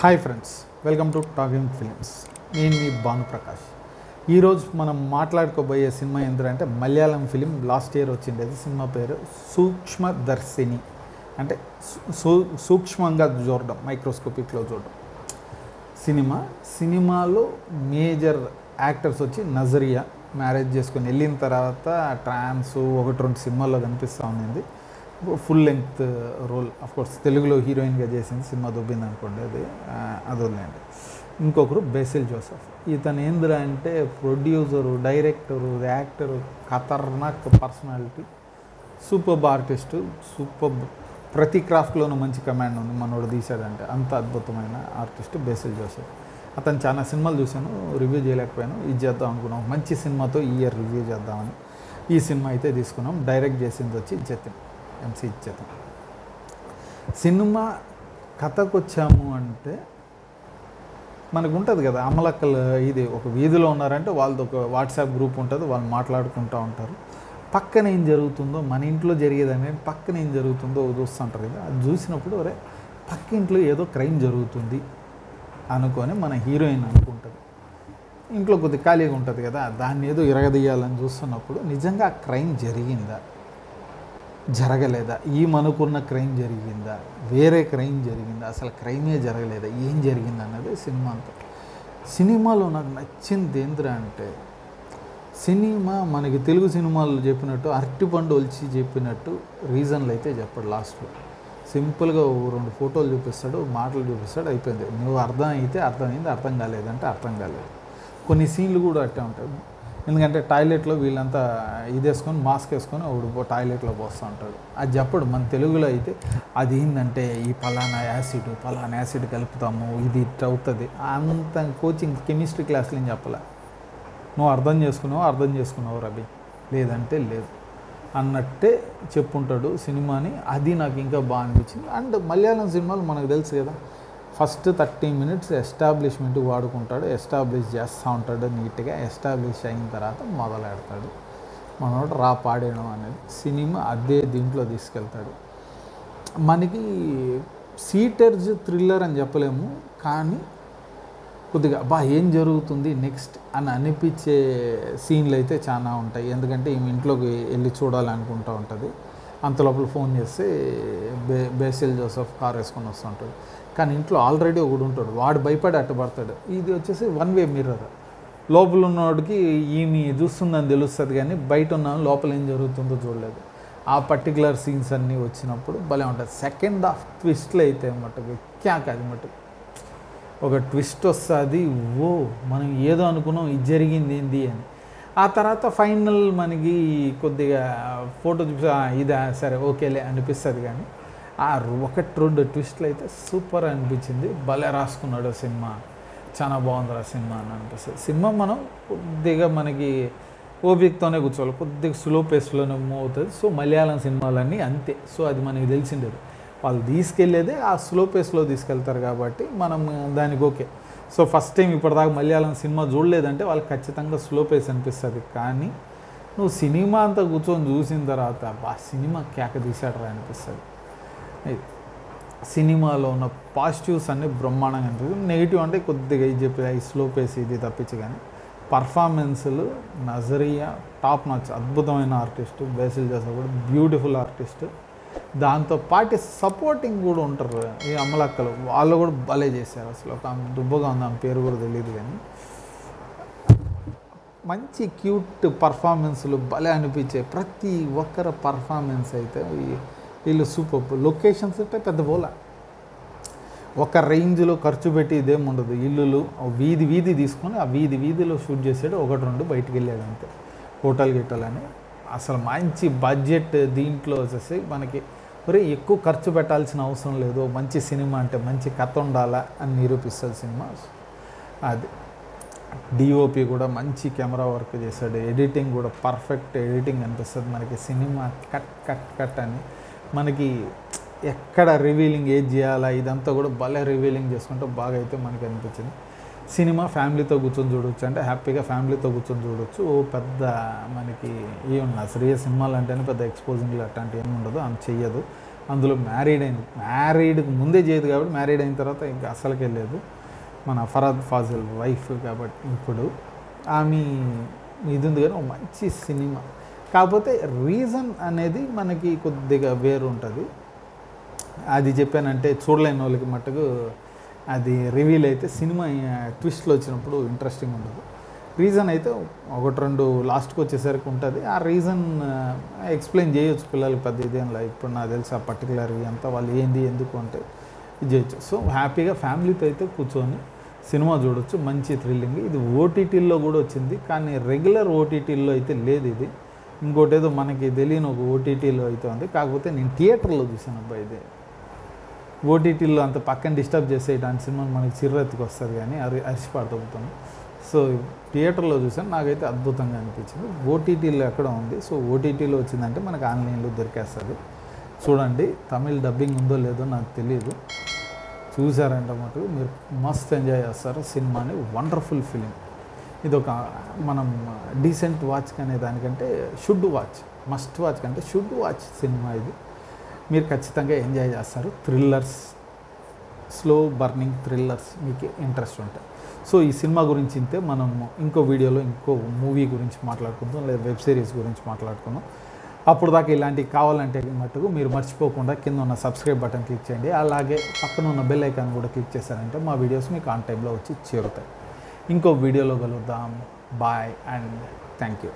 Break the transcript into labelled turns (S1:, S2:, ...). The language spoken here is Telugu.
S1: Hi friends, welcome to talking films. నేను మీ భానుప్రకాష్. ఈరోజు మనం మాట్లాడుకోబోయే సినిమా ఏంటంటే మలయాళం ఫిలిం లాస్ట్ ఇయర్ వచ్చిండేది. సినిమా పేరు సూక్ష్మదర్శిని. అంటే సూక్ష్మంగా చూడడం, మైక్రోస్కోపిక్లో చూడడం సినిమాలో మేజర్ యాక్టర్స్ వచ్చి నజరియా మ్యారేజ్ చేసుకొని వెళ్ళిన తర్వాత ట్రాన్స్ ఒకటి రెండు సినిమాల్లో కనిపిస్తూ ఉంది. ఫుల్ లెంగ్త్ రోల్, అఫ్కోర్స్ తెలుగులో హీరోయిన్గా చేసింది. సినిమా దొబ్బింది అనుకోండి, అది వదిలేండి. ఇంకొకరు బేసిల్ జోసెఫ్. ఇతను ఏందిరా అంటే ప్రొడ్యూసరు, డైరెక్టరు, యాక్టరు, ఖతర్నాక్ పర్సనాలిటీ, సూపర్ ఆర్టిస్టు, సూపర్ ప్రతి క్రాఫ్ట్లోనూ మంచి కమాండ్ ఉంది. మనోడు తీశాడంటే అంత అద్భుతమైన ఆర్టిస్ట్ బేసిల్ జోసెఫ్. అతను చాలా సినిమాలు చూశాను, రివ్యూ చేయలేకపోయాను. ఇది చేద్దాం అనుకున్నాం, మంచి సినిమాతో ఈ ఇయర్ రివ్యూ చేద్దామని ఈ సినిమా అయితే తీసుకున్నాం. డైరెక్ట్ చేసింది వచ్చి జతిన్, ఎంసీ జతిన్. సినిమా కథకు వచ్చాము అంటే మనకు ఉంటుంది కదా, అమలక్కలు ఇది ఒక వీధిలో ఉన్నారంటే వాళ్ళది ఒక వాట్సాప్ గ్రూప్ ఉంటుంది, వాళ్ళు మాట్లాడుకుంటూ ఉంటారు. పక్కన ఏం జరుగుతుందో, మన ఇంట్లో జరిగేదని పక్కన ఏం జరుగుతుందో చూస్తుంటారు కదా. అది చూసినప్పుడు ఒరే పక్క ఇంట్లో ఏదో క్రైమ్ జరుగుతుంది అనుకొని మన హీరోయిన్ అనుకుంటుంది. ఇంట్లో కొద్ది ఖాళీగా ఉంటుంది కదా, దాన్ని ఏదో ఇరగదీయాలని చూస్తున్నప్పుడు నిజంగా ఆ క్రైమ్ జరిగిందా, జరగలేదా, అనుకున్న క్రైమ్ జరిగిందా, వేరే క్రైమ్ జరిగిందా, అసలు క్రైమే జరగలేదా, ఏం జరిగింది అన్నది సినిమా అంతా. సినిమాలో నాకు నచ్చింది ఏంద్రా అంటే, సినిమా మనకి తెలుగు సినిమాలు చెప్పినట్టు అరటిపండు ఒలిచి చెప్పినట్టు రీజన్లు అయితే చెప్పాడు. లాస్ట్లో సింపుల్గా రెండు ఫోటోలు చూపిస్తాడు, మాటలు చూపిస్తాడు, అయిపోయింది. నువ్వు అర్థం అయితే అర్థమైంది, అర్థం కాలేదంటే అర్థం కాలేదు. కొన్ని సీన్లు కూడా అట్టే ఉంటాయి. ఎందుకంటే టాయిలెట్లో వీళ్ళంతా ఇది వేసుకొని మాస్క్ వేసుకొని ఒకడు టాయిలెట్లో పోస్తూ ఉంటాడు. అది చెప్పడు. మన తెలుగులో అయితే అది ఏంటంటే ఈ పలానా యాసిడ్ కలుపుతాము, ఇది ఇట్ అవుతుంది. అంత కోచింగ్ కెమిస్ట్రీ క్లాసులు ఏం చెప్పలే. నువ్వు అర్థం చేసుకున్నావు రవి, లేదంటే లేదు అన్నట్టే చెప్పుంటాడు సినిమాని. అది నాకు ఇంకా బాగా అనిపించింది. అండ్ మలయాళం సినిమాలు మనకు తెలుసు కదా, ఫస్ట్ 30 minutes ఎస్టాబ్లిష్మెంట్ వాడుకుంటాడు, ఎస్టాబ్లిష్ చేస్తూ ఉంటాడు నీట్గా. ఎస్టాబ్లిష్ అయిన తర్వాత మొదలెడతాడు మనోడు రా పాడేయడం అనేది. సినిమా అదే దీంట్లో తీసుకెళ్తాడు. మనకి సీటర్జ్ థ్రిల్లర్ అని చెప్పలేము, కానీ కొద్దిగా ఏం జరుగుతుంది నెక్స్ట్ అని అనిపించే సీన్లు అయితే చాలా ఉంటాయి. ఎందుకంటే ఈమె ఇంట్లోకి వెళ్ళి చూడాలనుకుంటూ ఉంటుంది. అంతలోపల ఫోన్ చేస్తే బేసిల్ జోసెఫ్ కార్ వేసుకొని వస్తుంటాడు. కానీ ఇంట్లో ఆల్రెడీ ఒకడు ఉంటాడు, వాడు భయపడి అడ్డుపడతాడు. ఇది వచ్చేసి 1-way మిర్రర్. లోపల ఉన్నవాడికి ఈమె చూస్తుందని తెలుస్తుంది, కానీ బయట ఉన్న లోపల ఏం జరుగుతుందో చూడలేదు. ఆ పర్టికులర్ సీన్స్ అన్నీ వచ్చినప్పుడు భలే ఉంటుంది. సెకండ్ హాఫ్ ట్విస్ట్లు అయితే మటుకు అది మటుకు ఒక ట్విస్ట్ వస్తుంది. మనం ఏదో అనుకున్నాం, ఇది జరిగింది ఏంది అని. ఆ తర్వాత ఫైనల్ మనకి కొద్దిగా ఫోటో చూసి ఇదా సరే ఓకేలే అనిపిస్తుంది. కానీ ఆ 1-2 ట్విస్ట్లు అయితే సూపర్ అనిపించింది. భలే రాసుకున్నాడు సినిమా, చాలా బాగుంది సినిమా అని అనిపిస్తుంది. సినిమా మనం కొద్దిగా మనకి ఓపికతోనే కూర్చోవాలి, కొద్దిగా స్లో పేస్లోనే మూవ్ అవుతుంది. సో మలయాళం సినిమాలన్నీ అంతే. సో అది మనకి తెలిసిండేది. వాళ్ళు తీసుకెళ్ళేదే ఆ స్లో పేస్లో తీసుకెళ్తారు కాబట్టి మనం దానికి ఓకే. సో ఫస్ట్ టైం ఇప్పటిదాకా మలయాళం సినిమా చూడలేదంటే వాళ్ళకి ఖచ్చితంగా స్లో పేస్ అనిపిస్తుంది. కానీ నువ్వు సినిమా అంతా కూర్చొని చూసిన తర్వాత సినిమా కేక తీసాడరా అనిపిస్తుంది. సినిమాలో ఉన్న పాజిటివ్స్ అన్నీ బ్రహ్మాండంగా అనిపిస్తుంది. నెగిటివ్ అంటే కొద్దిగా ఇది చెప్పి ఈ స్లో పేస్ ఇది తప్పించి. కానీ పర్ఫార్మెన్స్లు నజరియా టాప్ నాచ్, అద్భుతమైన ఆర్టిస్టు. బేసిల్ జోసెఫ్ కూడా బ్యూటిఫుల్ ఆర్టిస్టు. దాంతోపాటు సపోర్టింగ్ కూడా ఉంటారు ఈ అమలక్కలు, వాళ్ళు కూడా భలే చేశారు. అసలు ఒక దుబ్బగా ఉంది, ఆమె పేరు కూడా తెలియదు, కానీ మంచి క్యూట్ పర్ఫార్మెన్స్లు భలే అనిపించాయి. ప్రతి ఒక్కరి పర్ఫార్మెన్స్ అయితే వీళ్ళు సూపర్. లొకేషన్స్ అంటే పెద్ద పోలా, ఒక రేంజ్లో ఖర్చు పెట్టి ఇదేం ఉండదు. ఇల్లులు వీధి తీసుకొని ఆ వీధిలో షూట్ చేసాడు, 1-2 బయటికి వెళ్ళాడు అంతే. హోటల్ గిట్టలని అసలు మంచి బడ్జెట్. దీంట్లో వచ్చేసి మనకి ఎక్కువ ఖర్చు పెట్టాల్సిన అవసరం లేదు. మంచి సినిమా అంటే మంచి కథ ఉండాలా అని నిరూపిస్తుంది సినిమా. అది డిఓపి కూడా మంచి కెమెరా వర్క్ చేశాడు. ఎడిటింగ్ కూడా పర్ఫెక్ట్ ఎడిటింగ్ అనిపిస్తుంది మనకి. సినిమా కట్ అని మనకి ఎక్కడ రివీలింగ్ ఏది చేయాలా ఇదంతా కూడా భలే రివీలింగ్ చేసుకుంటే బాగా అయితే మనకి అనిపించింది. సినిమా ఫ్యామిలీతో కూర్చొని చూడవచ్చు అంటే హ్యాపీగా ఫ్యామిలీతో కూర్చొని చూడవచ్చు. పెద్ద మనకి ఏమన్నా సరియస్ సినిమాలు అంటేనే పెద్ద ఎక్స్పోజింగ్లు అట్లాంటివి ఏమి ఉండదు, ఆమె చెయ్యదు. అందులో మ్యారీడ్కి ముందే చేయదు కాబట్టి మ్యారీడ్ అయిన తర్వాత ఇంకా అసలుకే లేదు. మన ఫరాద్ ఫాజిల్ వైఫ్ కాబట్టి ఇప్పుడు ఆమె ఇది ఉంది కానీ ఒక మంచి సినిమా. కాకపోతే రీజన్ అనేది మనకి కొద్దిగా వేరు ఉంటుంది. అది చెప్పానంటే చూడలేని వాళ్ళకి మట్టుకు అది రివీల్ అయితే సినిమా ట్విస్ట్లు వచ్చినప్పుడు ఇంట్రెస్టింగ్ ఉండదు. రీజన్ అయితే ఒకటి రెండు లాస్ట్కి వచ్చేసరికి ఉంటుంది. ఆ రీజన్ ఎక్స్ప్లెయిన్ చేయొచ్చు పిల్లలకి పెద్ద ఇదేంలా. ఇప్పుడు నాకు తెలిసి ఆ పర్టికులర్ అంతా వాళ్ళు ఏంది ఎందుకు అంటే ఇది చేయొచ్చు. సో హ్యాపీగా ఫ్యామిలీతో అయితే కూర్చొని సినిమా చూడొచ్చు. మంచి థ్రిల్లింగ్. ఇది ఓటీటీల్లో కూడా వచ్చింది కానీ రెగ్యులర్ ఓటీటీల్లో అయితే లేదు. ఇది ఇంకోటి ఏదో మనకి తెలియని ఒక ఓటీటీలో అయితే ఉంది. కాకపోతే నేను థియేటర్లో చూసాను అబ్బాయి. ఇది ఓటీటీలో అంత పక్కన డిస్టర్బ్ చేసేయడానికి సినిమా మనకి చిర్రెత్తుకు వస్తుంది కానీ అరిసిపాడుతుంది. సో థియేటర్లో చూసాను, నాకైతే అద్భుతంగా అనిపించింది. ఓటీటీలో ఎక్కడ ఉంది. సో ఓటీటీలో వచ్చిందంటే మనకు ఆన్లైన్లో దొరికేస్తుంది. చూడండి, తమిళ్ డబ్బింగ్ ఉందో లేదో నాకు తెలియదు. చూసారంటే మటుకు మీరు మస్త్ ఎంజాయ్ చేస్తారు సినిమాని. Wonderful film. ఇది ఒక మనం డీసెంట్ వాచ్ అనే దానికంటే షుడ్ వాచ్, మస్ట్ వాచ్ కంటే షుడ్ వాచ్ సినిమా ఇది. మీరు ఖచ్చితంగా ఎంజాయ్ చేస్తారు. థ్రిల్లర్స్, స్లో బర్నింగ్ థ్రిల్లర్స్ మీకు ఇంట్రెస్ట్ ఉంటాయి. సో ఈ సినిమా గురించి ఇంతే. మనం ఇంకో వీడియోలో ఇంకో మూవీ గురించి మాట్లాడుకుందాం, లేదా వెబ్ సిరీస్ గురించి మాట్లాడుకుందాం. అప్పుడు దాకా ఇలాంటివి కావాలంటే మట్టుకు మీరు మర్చిపోకుండా కింద ఉన్న సబ్స్క్రైబ్ బటన్ క్లిక్ చేయండి. అలాగే పక్కన ఉన్న బెల్ ఐకాన్ కూడా క్లిక్ చేశారంటే మా వీడియోస్ మీకు ఆన్ టైంలో వచ్చి చేరుతాయి. ఇంకో వీడియోలో కలుద్దాం. Bye and thank you.